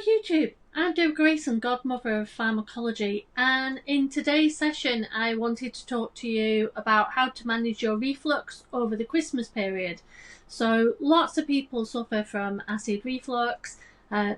Hello YouTube, I'm Dave Grayson, godmother of pharmacology, and in today's session I wanted to talk to you about how to manage your reflux over the Christmas period. So lots of people suffer from acid reflux.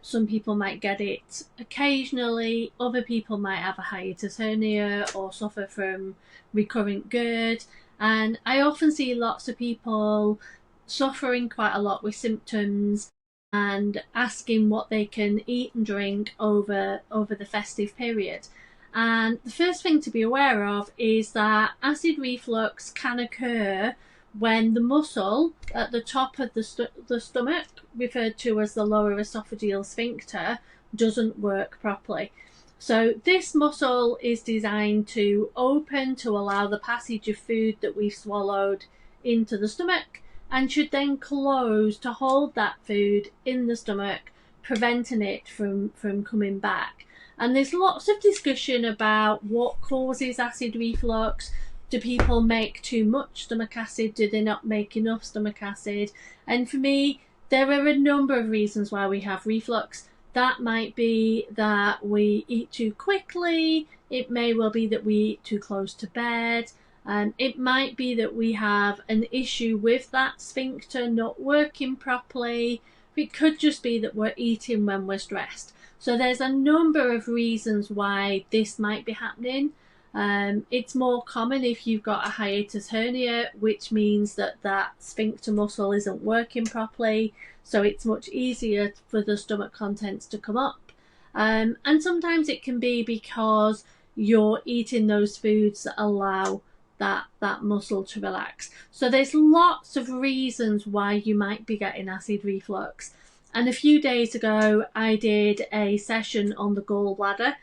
Some people might get it occasionally, other people might have a hiatus hernia or suffer from recurrent Gerd, and I often see lots of people suffering quite a lot with symptoms and asking what they can eat and drink over the festive period. And the first thing to be aware of is that acid reflux can occur when the muscle at the top of the stomach, referred to as the lower esophageal sphincter, doesn't work properly. So this muscle is designed to open to allow the passage of food that we've swallowed into the stomach, and should then close to hold that food in the stomach, preventing it from coming back. And there's lots of discussion about what causes acid reflux. Do people make too much stomach acid? Do they not make enough stomach acid? And for me, there are a number of reasons why we have reflux. That might be that we eat too quickly. It may well be that we eat too close to bed. It might be that we have an issue with that sphincter not working properly. It could just be that we're eating when we're stressed. So there's a number of reasons why this might be happening. It's more common if you've got a hiatus hernia, which means that that sphincter muscle isn't working properly. So it's much easier for the stomach contents to come up. And sometimes it can be because you're eating those foods that allow that muscle to relax. So there's lots of reasons why you might be getting acid reflux. And a few days ago I did a session on the gallbladder,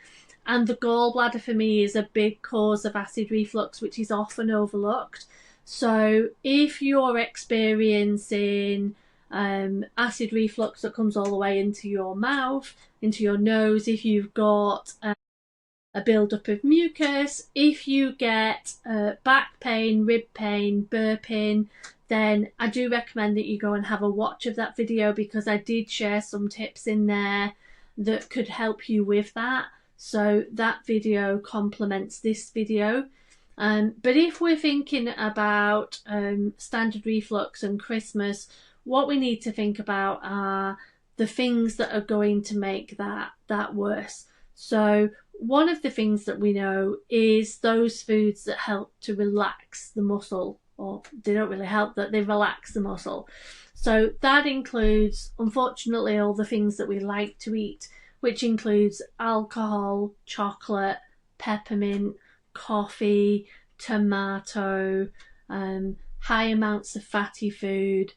and the gallbladder for me is a big cause of acid reflux, which is often overlooked. So if you're experiencing acid reflux that comes all the way into your mouth, into your nose, if you've got a build-up of mucus, if you get back pain, rib pain, burping, then I do recommend that you go and have a watch of that video, because I did share some tips in there that could help you with that. So that video complements this video. But if we're thinking about standard reflux and Christmas, what we need to think about are the things that are going to make that worse. So one of the things that we know is those foods that help to relax the muscle, or they don't really help, that they relax the muscle. So that includes, unfortunately, all the things that we like to eat, which includes alcohol, chocolate, peppermint, coffee, tomato, high amounts of fatty food,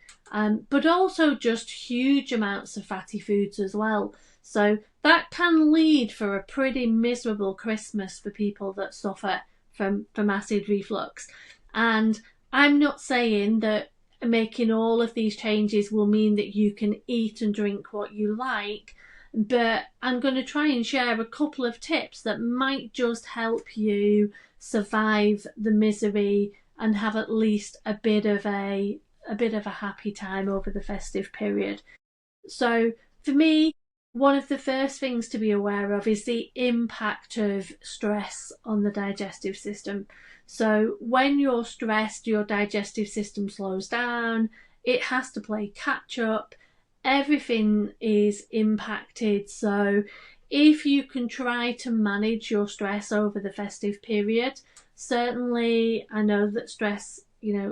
but also just huge amounts of fatty foods as well. So that can lead for a pretty miserable Christmas for people that suffer from acid reflux. And I'm not saying that making all of these changes will mean that you can eat and drink what you like, but I'm going to try and share a couple of tips that might just help you survive the misery and have at least a bit of a happy time over the festive period. So for me, one of the first things to be aware of is the impact of stress on the digestive system. So when you're stressed, your digestive system slows down, it has to play catch up, everything is impacted. So if you can try to manage your stress over the festive period, certainly I know that stress,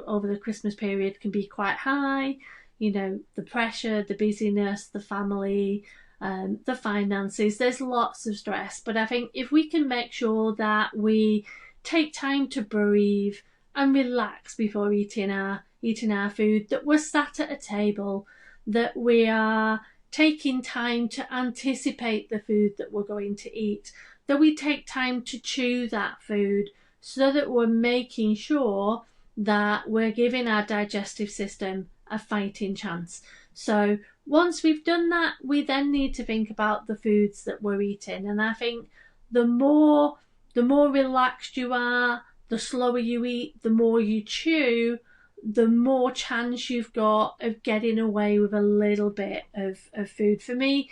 over the Christmas period can be quite high, the pressure, the busyness, the family, the finances, there's lots of stress. But I think if we can make sure that we take time to breathe and relax before eating our food, that we're sat at a table, that we are taking time to anticipate the food that we're going to eat, that we take time to chew that food, so that we're making sure that we're giving our digestive system a fighting chance. So once we've done that, we then need to think about the foods that we're eating. And I think the more relaxed you are, the slower you eat, the more you chew, the more chance you've got of getting away with a little bit of food. For me,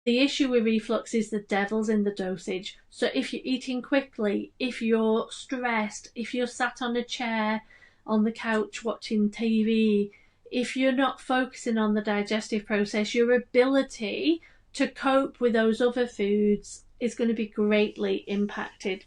The issue with reflux is the devil's in the dosage. So if you're eating quickly, if you're stressed, if you're sat on a chair on the couch watching TV, if you're not focusing on the digestive process, your ability to cope with those other foods is going to be greatly impacted.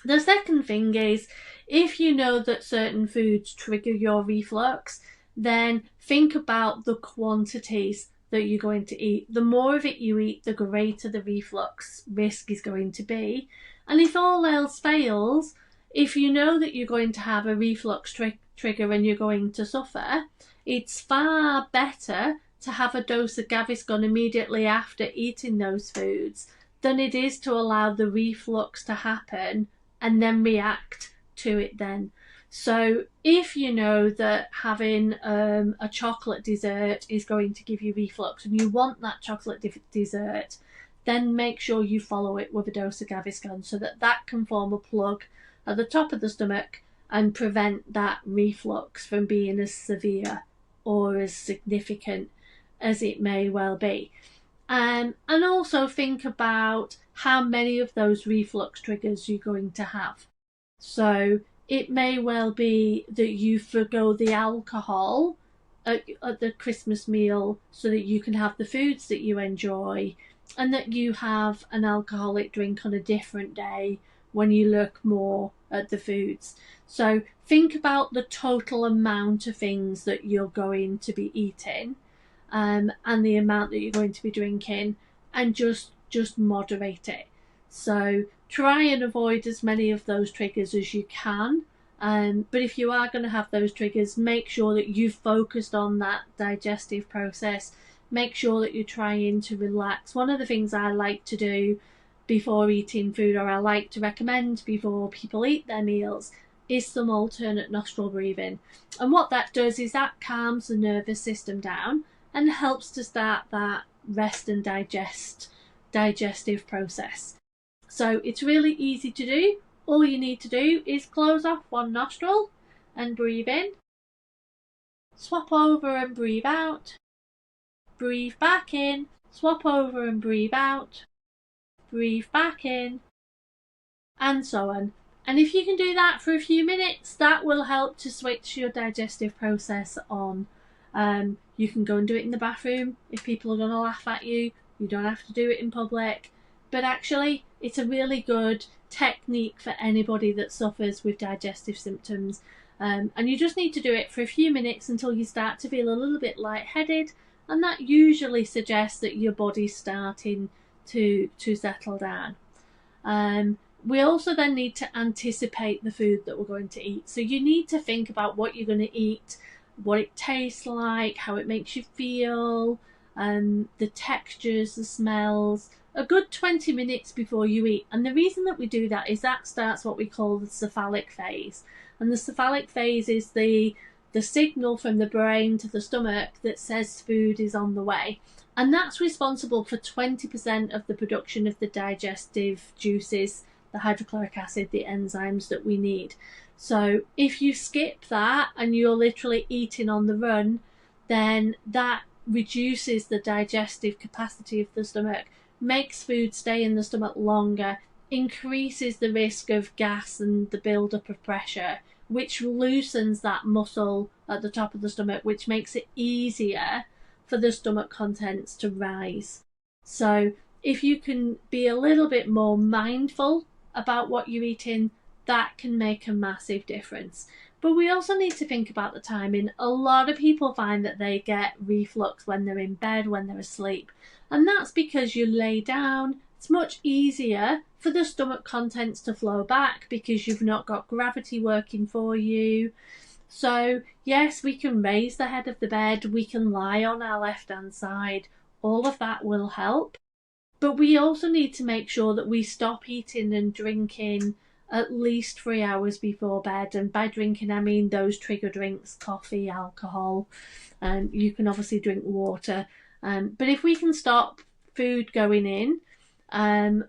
The second thing is, if you know that certain foods trigger your reflux, then think about the quantities that you're going to eat. The more of it you eat, the greater the reflux risk is going to be. And if all else fails, if you know that you're going to have a reflux trigger and you're going to suffer, it's far better to have a dose of Gaviscon immediately after eating those foods than it is to allow the reflux to happen and then react to it then. So if you know that having a chocolate dessert is going to give you reflux and you want that chocolate dessert, then make sure you follow it with a dose of Gaviscon so that that can form a plug at the top of the stomach and prevent that reflux from being as severe or as significant as it may well be. And also think about how many of those reflux triggers you're going to have. So it may well be that you forgo the alcohol at the Christmas meal so that you can have the foods that you enjoy, and that you have an alcoholic drink on a different day when you look more at the foods. So think about the total amount of things that you're going to be eating, and the amount that you're going to be drinking, and just moderate it. So try and avoid as many of those triggers as you can. But if you are going to have those triggers, make sure that you've focused on that digestive process. Make sure that you're trying to relax. One of the things I like to do before eating food, or I like to recommend before people eat their meals, is some alternate nostril breathing. And what that does is that calms the nervous system down and helps to start that rest and digestive process. So it's really easy to do. All you need to do is close off one nostril and breathe in. Swap over and breathe out. Breathe back in. Swap over and breathe out. Breathe back in. And so on. And if you can do that for a few minutes, that will help to switch your digestive process on. You can go and do it in the bathroom if people are going to laugh at you. You don't have to do it in public. But actually, it's a really good technique for anybody that suffers with digestive symptoms. And you just need to do it for a few minutes until you start to feel a little bit lightheaded. And that usually suggests that your body's starting to settle down. We also then need to anticipate the food that we're going to eat. So you need to think about what you're going to eat, what it tastes like, how it makes you feel, the textures, the smells, a good 20 minutes before you eat. And the reason that we do that is that starts what we call the cephalic phase. And the cephalic phase is the signal from the brain to the stomach that says food is on the way. And that's responsible for 20% of the production of the digestive juices, the hydrochloric acid, the enzymes that we need. So if you skip that and you're literally eating on the run, then that reduces the digestive capacity of the stomach, makes food stay in the stomach longer, increases the risk of gas and the build-up of pressure, which loosens that muscle at the top of the stomach, which makes it easier for the stomach contents to rise. So if you can be a little bit more mindful about what you're eating, that can make a massive difference. But we also need to think about the timing. A lot of people find that they get reflux when they're in bed, when they're asleep. And that's because you lay down. It's much easier for the stomach contents to flow back because you've not got gravity working for you. So yes, we can raise the head of the bed, we can lie on our left-hand side. All of that will help. But we also need to make sure that we stop eating and drinking at least 3 hours before bed. And by drinking, I mean those trigger drinks, coffee, alcohol. You can obviously drink water. But if we can stop food going in,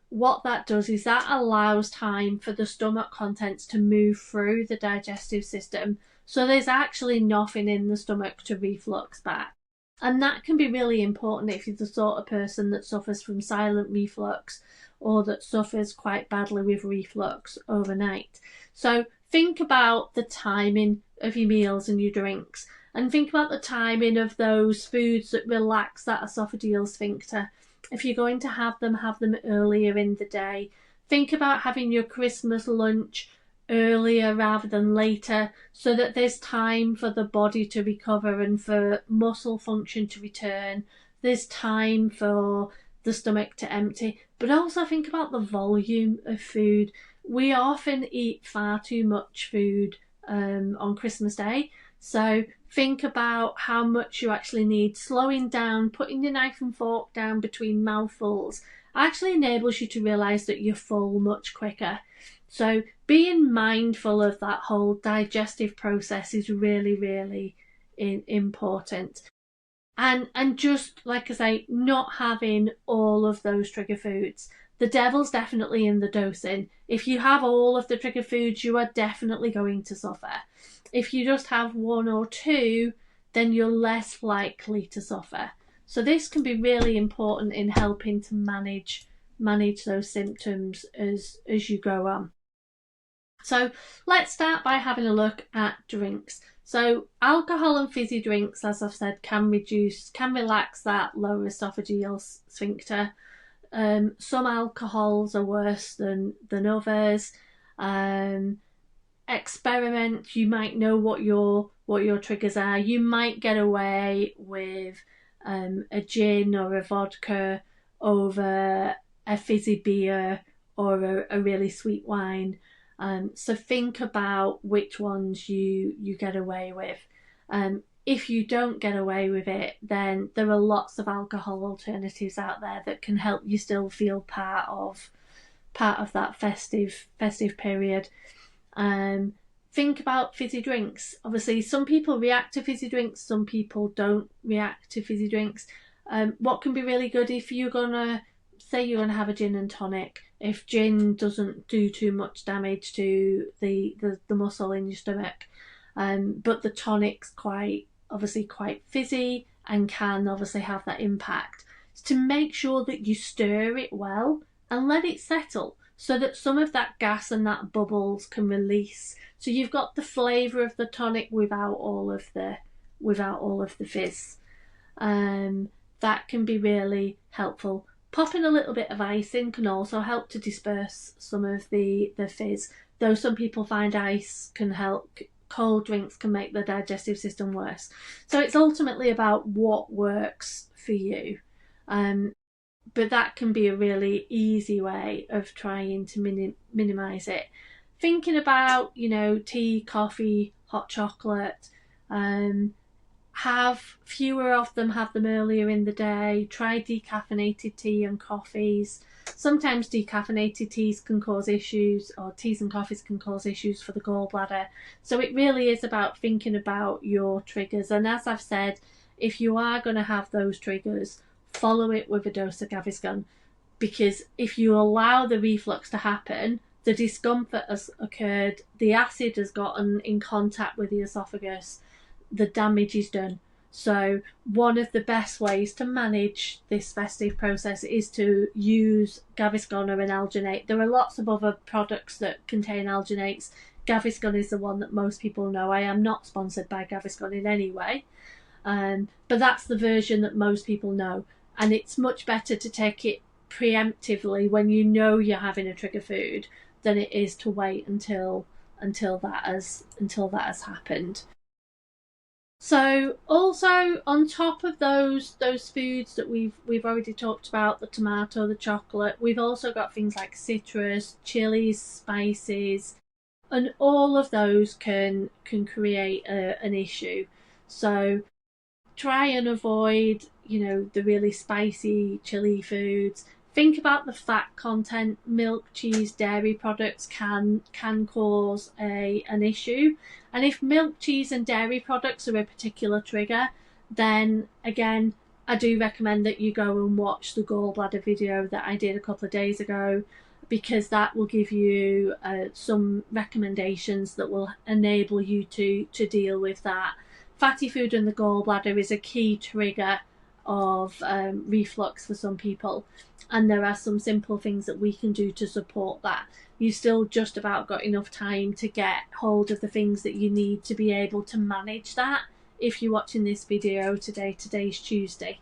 what that does is that allows time for the stomach contents to move through the digestive system. So there's actually nothing in the stomach to reflux back. And that can be really important if you're the sort of person that suffers from silent reflux or that suffers quite badly with reflux overnight. So think about the timing of your meals and your drinks, and think about the timing of those foods that relax that esophageal sphincter. If you're going to have them earlier in the day. Think about having your Christmas lunch earlier rather than later, so that there's time for the body to recover and for muscle function to return. There's time for the stomach to empty. But also think about the volume of food. We often eat far too much food on Christmas Day. So think about how much you actually need. Slowing down, putting your knife and fork down between mouthfuls actually enables you to realise that you're full much quicker. So being mindful of that whole digestive process is really, really important. And just, like I say, not having all of those trigger foods. The devil's definitely in the dosing. If you have all of the trigger foods, you are definitely going to suffer. If you just have one or two, then you're less likely to suffer. So this can be really important in helping to manage those symptoms as you go on. So let's start by having a look at drinks. So alcohol and fizzy drinks, as I've said, can relax that lower esophageal sphincter. Some alcohols are worse than others. Experiment. You might know what your triggers are. You might get away with a gin or a vodka over a fizzy beer or a really sweet wine. So think about which ones you get away with. If you don't get away with it, then there are lots of alcohol alternatives out there that can help you still feel part of that festive period. Think about fizzy drinks. Obviously, some people react to fizzy drinks, some people don't react to fizzy drinks. What can be really good if you're gonna have a gin and tonic, if gin doesn't do too much damage to the muscle in your stomach, but the tonic's quite fizzy and can obviously have that impact, to make sure that you stir it well and let it settle so that some of that gas and that bubbles can release. So you've got the flavour of the tonic without all of the fizz. That can be really helpful. Popping a little bit of ice in can also help to disperse some of the fizz, though some people find ice can help. Cold drinks can make the digestive system worse. So it's ultimately about what works for you. But that can be a really easy way of trying to minimise it. Thinking about, tea, coffee, hot chocolate, have fewer of them, have them earlier in the day. Try decaffeinated tea and coffees. Sometimes decaffeinated teas can cause issues, or teas and coffees can cause issues for the gallbladder. So it really is about thinking about your triggers. And as I've said, if you are going to have those triggers, follow it with a dose of Gaviscon, because if you allow the reflux to happen, the discomfort has occurred, the acid has gotten in contact with the esophagus, the damage is done. So one of the best ways to manage this festive process is to use Gaviscon or an alginate. There are lots of other products that contain alginates. Gaviscon is the one that most people know. I am not sponsored by Gaviscon in any way, but that's the version that most people know. And it's much better to take it preemptively when you know you're having a trigger food than it is to wait until that has happened. So also on top of those foods that we've already talked about, the tomato, the chocolate, we've also got things like citrus, chilies, spices, and all of those can create an issue. So try and avoid, the really spicy chili foods. Think about the fat content. Milk, cheese, dairy products can cause an issue. And if milk, cheese and dairy products are a particular trigger, then again, I do recommend that you go and watch the gallbladder video that I did a couple of days ago, because that will give you some recommendations that will enable you to deal with that. fatty food in the gallbladder is a key trigger of reflux for some people, and there are some simple things that we can do to support that. You still just about got enough time to get hold of the things that you need to be able to manage that. If you're watching this video today's Tuesday.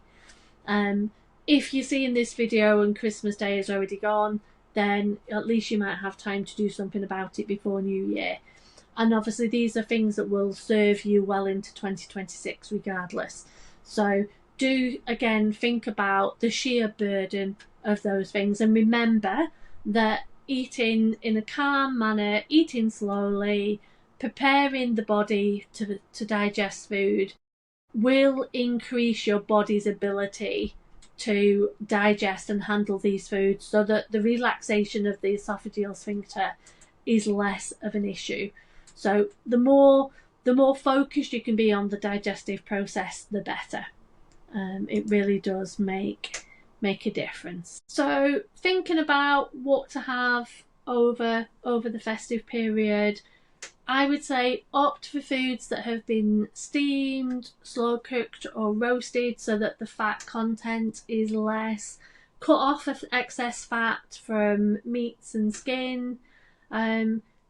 If you're seeing this video and Christmas Day is already gone, then at least you might have time to do something about it before New Year. And obviously these are things that will serve you well into 2026 regardless. So do again think about the sheer burden of those things, and remember that eating in a calm manner, eating slowly, preparing the body to digest food will increase your body's ability to digest and handle these foods, so that the relaxation of the esophageal sphincter is less of an issue. So the more focused you can be on the digestive process, the better. It really does make a difference. So thinking about what to have over the festive period, I would say opt for foods that have been steamed, slow cooked or roasted so that the fat content is less. Cut off excess fat from meats and skin.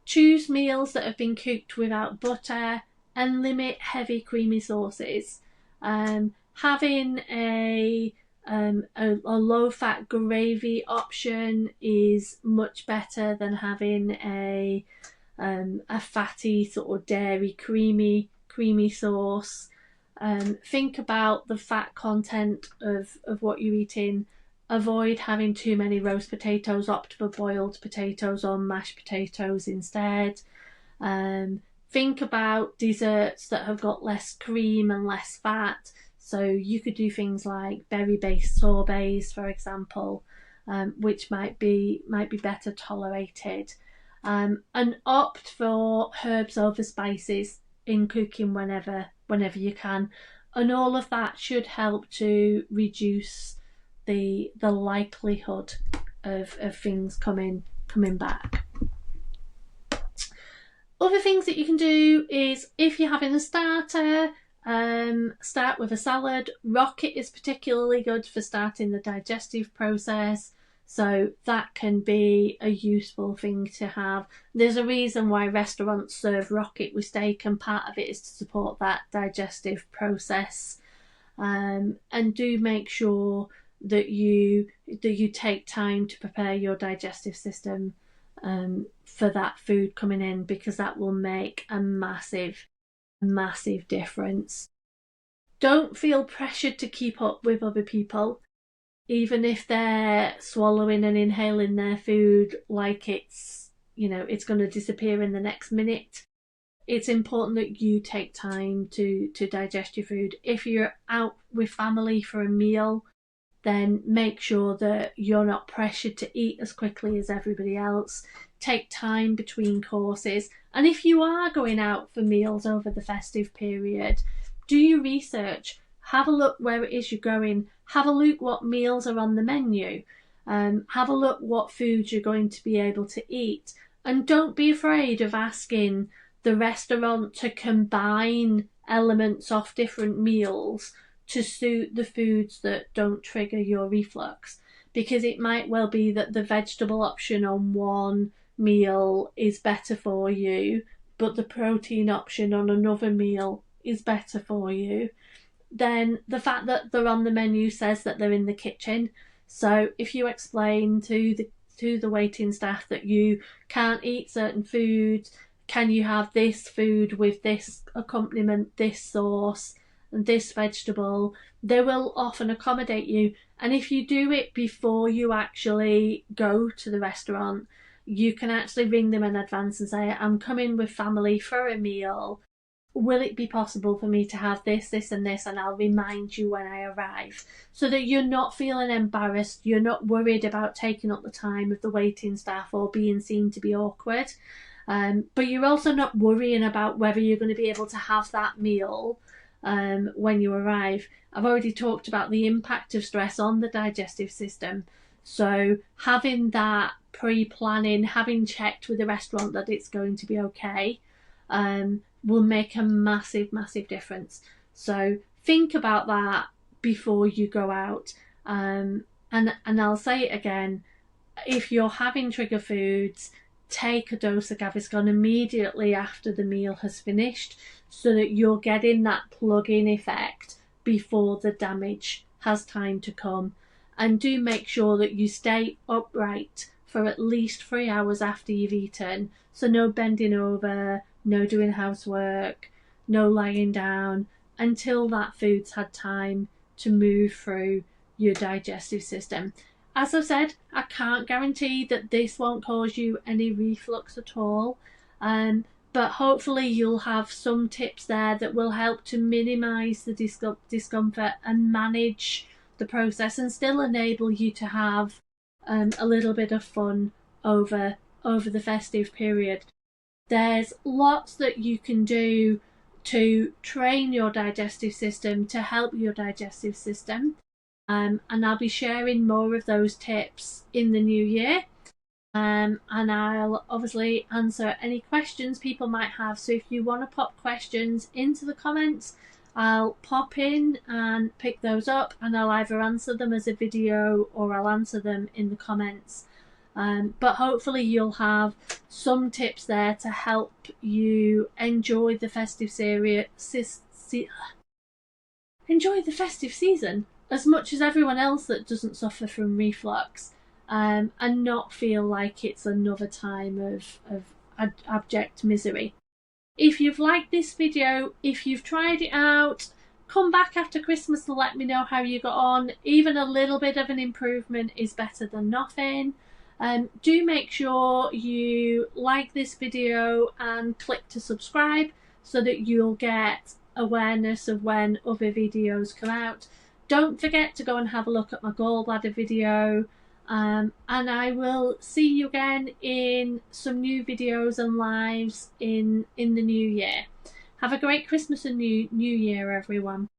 Choose meals that have been cooked without butter, and limit heavy creamy sauces. Having a low-fat gravy option is much better than having a fatty sort of dairy creamy sauce. Think about the fat content of what you're eating. Avoid having too many roast potatoes. Opt for boiled potatoes or mashed potatoes instead. Think about desserts that have got less cream and less fat. So you could do things like berry-based sorbets, for example, which might be better tolerated. And opt for herbs over spices in cooking whenever you can, and all of that should help to reduce the likelihood of things coming back. Other things that you can do is, if you're having a starter, start with a salad. Rocket is particularly good for starting the digestive process, so that can be a useful thing to have. There's a reason why restaurants serve rocket with steak, and part of it is to support that digestive process. And do make sure that you take time to prepare your digestive system for that food coming in, because that will make a massive difference. Don't feel pressured to keep up with other people, even if they're swallowing and inhaling their food like it's going to disappear in the next minute. It's important that you take time to digest your food. If you're out with family for a meal, then make sure that you're not pressured to eat as quickly as everybody else. Take time between courses. And if you are going out for meals over the festive period, do your research. Have a look where it is you're going. Have a look what meals are on the menu. Have a look what foods you're going to be able to eat. And don't be afraid of asking the restaurant to combine elements of different meals to suit the foods that don't trigger your reflux, because it might well be that the vegetable option on one meal is better for you, but the protein option on another meal is better for you. Then the fact that they're on the menu says that they're in the kitchen. So if you explain to the waiting staff that you can't eat certain foods, can you have this food with this accompaniment, this sauce, and this vegetable, they will often accommodate you. And if you do it before you actually go to the restaurant, you can actually ring them in advance and say, I'm coming with family for a meal. Will it be possible for me to have this, this and this? And I'll remind you when I arrive, so that you're not feeling embarrassed. You're not worried about taking up the time of the waiting staff or being seen to be awkward. But you're also not worrying about whether you're going to be able to have that meal when you arrive. I've already talked about the impact of stress on the digestive system. So having that pre-planning, having checked with the restaurant that it's going to be okay, will make a massive, massive difference. So think about that before you go out. And I'll say it again, if you're having trigger foods, take a dose of Gaviscon immediately after the meal has finished, so that you're getting that plug-in effect before the damage has time to come. And do make sure that you stay upright for at least 3 hours after you've eaten. So no bending over, no doing housework, no lying down, until that food's had time to move through your digestive system. As I've said, I can't guarantee that this won't cause you any reflux at all, but hopefully you'll have some tips there that will help to minimise the discomfort and manage the process, and still enable you to have a little bit of fun over the festive period. There's lots that you can do to train your digestive system, to help your digestive system. And I'll be sharing more of those tips in the new year. And I'll obviously answer any questions people might have. So if you want to pop questions into the comments, I'll pop in and pick those up, and I'll either answer them as a video or I'll answer them in the comments. But hopefully you'll have some tips there to help you enjoy the festive season as much as everyone else that doesn't suffer from reflux, and not feel like it's another time of abject misery. If you've liked this video, if you've tried it out, come back after Christmas to let me know how you got on. Even a little bit of an improvement is better than nothing. Do make sure you like this video and click to subscribe so that you'll get awareness of when other videos come out. Don't forget to go and have a look at my gallbladder video, and I will see you again in some new videos and lives in the new year. Have a great Christmas and New Year, everyone.